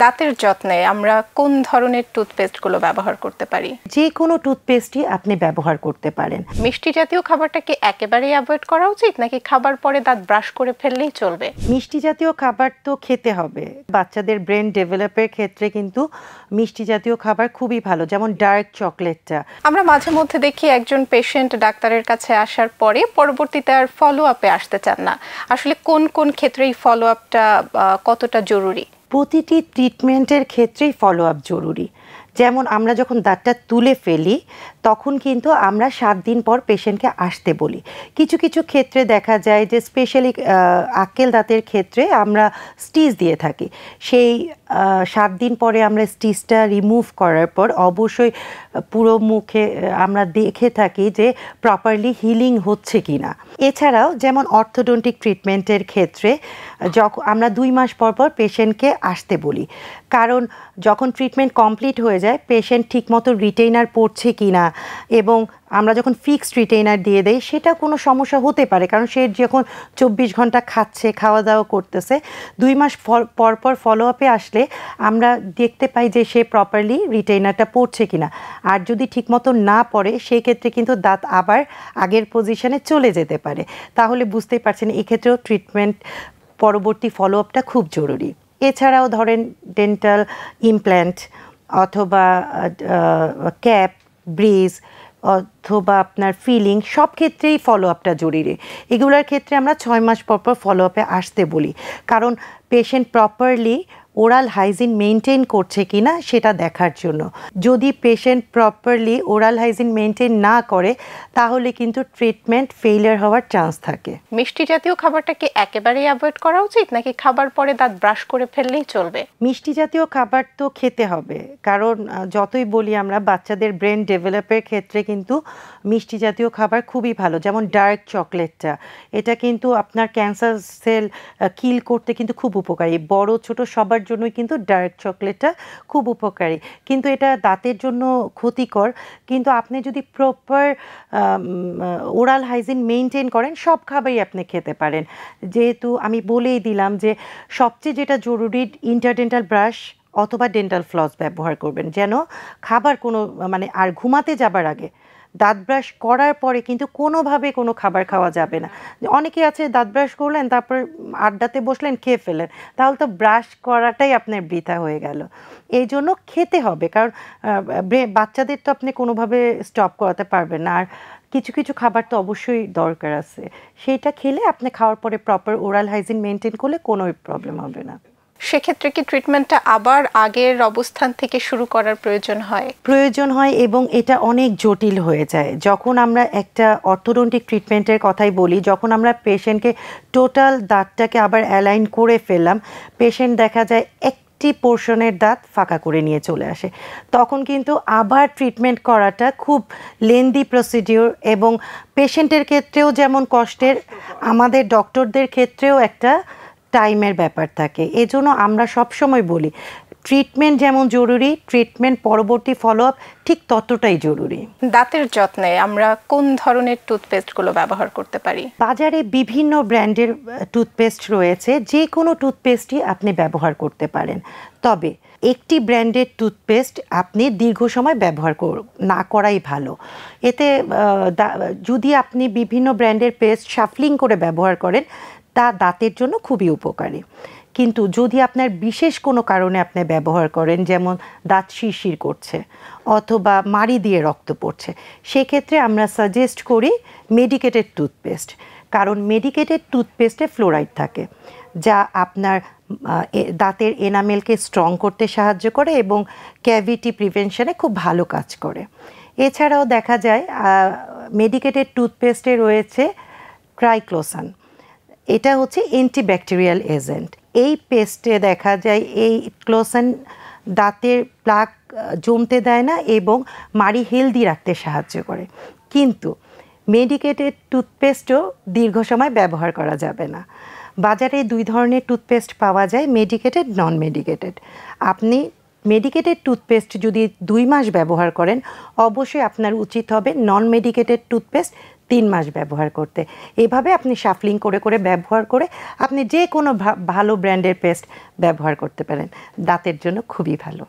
দাঁতের যত্নে আমরা কোন ধরনের টুথপেস্টগুলো ব্যবহার করতে পারি? যে কোনো টুথপেস্টই আপনি ব্যবহার করতে পারেন। মিষ্টি জাতীয় খাবারটা কি একেবারেই অ্যাভয়েড করা উচিত, নাকি খাবার পরে দাঁত ব্রাশ করে ফেললেই চলবে? মিষ্টি জাতীয় খাবার তো খেতে হবে। বাচ্চাদের ব্রেন ডেভেলপের ক্ষেত্রে কিন্তু মিষ্টি জাতীয় খাবার খুবই ভালো, যেমন ডার্ক চকলেটটা। আমরা মাঝে মধ্যে দেখি একজন পেশেন্ট ডাক্তারের কাছে আসার পরে পরবর্তীতে আর ফলো আপে আসতে চান না। আসলে কোন কোন ক্ষেত্রে এই ফলো আপটা কতটা জরুরি? প্রতিটি ট্রিটমেন্টের ক্ষেত্রেই ফলো আপ জরুরি। যেমন আমরা যখন দাঁতটা তুলে ফেলি তখন কিন্তু আমরা 7 দিন পর পেশেন্টকে আসতে বলি। কিছু কিছু ক্ষেত্রে দেখা যায় যে স্পেশালি আক্কেল দাঁতের ক্ষেত্রে আমরা স্টিচ দিয়ে থাকি। সেই 7 দিন পরে আমরা স্টিচটা রিমুভ করার পর অবশ্যই পুরো মুখে আমরা দেখে থাকি যে প্রপারলি হিলিং হচ্ছে কি না। এছাড়াও যেমন অর্থোডন্টিক ট্রিটমেন্টের ক্ষেত্রে যখন আমরা 2 মাস পর পর পেশেন্টকে আসতে বলি, কারণ যখন ট্রিটমেন্ট কমপ্লিট হয়ে যায় পেশেন্ট ঠিকমতো রিটেইনার পড়ছে কি না, এবং আমরা যখন ফিক্সড রিটেইনার দিয়ে দেই সেটা কোনো সমস্যা হতে পারে, কারণ সে যখন 24 ঘন্টা খাচ্ছে, খাওয়া দাওয়া করতেছে, 2 মাস পর পর ফলো আপে আসলে আমরা দেখতে পাই যে সে প্রপারলি রিটেইনারটা পড়ছে কি না। আর যদি ঠিকমতো না পড়ে সেক্ষেত্রে কিন্তু দাঁত আবার আগের পজিশনে চলে যেতে পারে। তাহলে বুঝতেই পারছেন এক্ষেত্রেও ট্রিটমেন্ট পরবর্তী ফলো আপটা খুব জরুরি। এছাড়াও ধরেন ডেন্টাল ইমপ্ল্যান্ট অথবা ক্যাপ, ব্রিজ অথবা আপনার ফিলিং, সব ক্ষেত্রেই ফলো আপটা জরুরি। এগুলোর ক্ষেত্রে আমরা 6 মাস পর পর ফলো আপে আসতে বলি, কারণ patient properly oral hygiene maintain করছে কি না সেটা দেখার জন্য। যদি patient properly oral hygiene maintain না করে তাহলে কিন্তু ট্রিটমেন্ট ফেইলিয়ার হওয়ার চান্স থাকে। মিষ্টি জাতীয় খাবারটা কি একেবারেই অ্যাভয়েড করা উচিত, নাকি খাবার পরে দাঁত ব্রাশ করে ফেললেই চলবে? মিষ্টি জাতীয় খাবার তো খেতে হবে, কারণ যতই বলি আমরা বাচ্চাদের ব্রেন ডেভেলপের ক্ষেত্রে কিন্তু মিষ্টি জাতীয় খাবার খুবই ভালো, যেমন ডার্ক চকলেটটা। এটা কিন্তু আপনার ক্যান্সার সেল কিল করতে কিন্তু খুব উপকারী। বড় ছোট সবার জন্যই কিন্তু ডার্ক চকলেটটা খুব উপকারী, কিন্তু এটা দাঁতের জন্য ক্ষতিকর। কিন্তু আপনি যদি প্রপার ওরাল হাইজিন মেনটেন করেন সব খাবারই আপনি খেতে পারেন। যেহেতু আমি বলেই দিলাম যে সবচেয়ে যেটা জরুরি ইন্টারডেন্টাল ব্রাশ অথবা ডেন্টাল ফ্লস ব্যবহার করবেন, যেন খাবার কোনো মানে আর ঘুমাতে যাবার আগে দাঁত ব্রাশ করার পরে কিন্তু কোনোভাবে কোনো খাবার খাওয়া যাবে না। অনেকে আছে দাঁত ব্রাশ করলেন তারপর আড্ডাতে বসলেন খেয়ে ফেলেন, তাহলে তো ব্রাশ করাটাই আপনার বৃথা হয়ে গেল। এই জন্য খেতে হবে, কারণ বাচ্চাদের তো আপনি কোনোভাবে স্টপ করাতে পারবেন না। আর কিছু কিছু খাবার তো অবশ্যই দরকার আছে, সেইটা খেলে আপনি খাওয়ার পরে প্রপার ওরাল হাইজিন মেনটেন করলে কোনো প্রবলেম হবে না। সেক্ষেত্রে কি ট্রিটমেন্টটা আবার আগের অবস্থান থেকে শুরু করার প্রয়োজন হয়? এবং এটা অনেক জটিল হয়ে যায় যখন আমরা একটা অর্থোডন্টিক ট্রিটমেন্টের কথাই বলি। যখন আমরা পেশেন্টকে টোটাল দাঁতটাকে আবার অ্যালাইন করে ফেললাম, পেশেন্ট দেখা যায় একটি পোর্শনের দাঁত ফাঁকা করে নিয়ে চলে আসে, তখন কিন্তু আবার ট্রিটমেন্ট করাটা খুব লেন্দি প্রসিডিওর, এবং পেশেন্টের ক্ষেত্রেও যেমন কষ্টের, আমাদের ডক্টরদের ক্ষেত্রেও একটা টাইমের ব্যাপার থাকে। এজন্য আমরা সবসময় বলি ট্রিটমেন্ট যেমন জরুরি, ট্রিটমেন্ট পরবর্তী ফলো আপ ঠিক ততটাই জরুরি। দাঁতের যত্নে আমরা কোন ধরনের টুথপেস্টগুলো ব্যবহার করতে পারি? বাজারে বিভিন্ন ব্র্যান্ডের টুথপেস্ট রয়েছে, যে কোনো টুথপেস্টই আপনি ব্যবহার করতে পারেন। তবে একটি ব্র্যান্ডের টুথপেস্ট আপনি দীর্ঘ সময় ব্যবহার না করাই ভালো। এতে যদি আপনি বিভিন্ন ব্র্যান্ডের পেস্ট শাফলিং করে ব্যবহার করেন তা দাঁতের জন্য খুবই উপকারী। কিন্তু যদি আপনার বিশেষ কোনো কারণে আপনি ব্যবহার করেন, যেমন দাঁত শিরশির করছে অথবা মাড়ি দিয়ে রক্ত পড়ছে, সেক্ষেত্রে আমরা সাজেস্ট করি মেডিকেটেড টুথপেস্ট, কারণ মেডিকেটেড টুথপেস্টে ফ্লোরাইড থাকে যা আপনার দাঁতের এনামেলকে স্ট্রং করতে সাহায্য করে এবং ক্যাভিটি প্রিভেনশনে খুব ভালো কাজ করে। এছাড়াও দেখা যায় মেডিকেটেড টুথপেস্টে রয়েছে ট্রাইক্লোসান, এটা হচ্ছে অ্যান্টিব্যাকটেরিয়াল এজেন্ট। এই পেস্টে দেখা যায় এই ক্লোসান দাঁতের প্লাক জমতে দেয় না এবং মাড়ি হেলদি রাখতে সাহায্য করে। কিন্তু মেডিকেটেড টুথপেস্টও দীর্ঘ সময় ব্যবহার করা যাবে না। বাজারে 2 ধরনের টুথপেস্ট পাওয়া যায়, মেডিকেটেড, নন মেডিকেটেড। আপনি মেডিকেটেড টুথপেস্ট যদি 2 মাস ব্যবহার করেন অবশ্যই আপনার উচিত হবে নন মেডিকেটেড টুথপেস্ট 3 মাস ব্যবহার করতে। এভাবে আপনি শাফলিং করে করে ব্যবহার করে আপনি যে কোনো ভালো ব্র্যান্ডের পেস্ট ব্যবহার করতে পারেন, দাঁতের জন্য খুবই ভালো।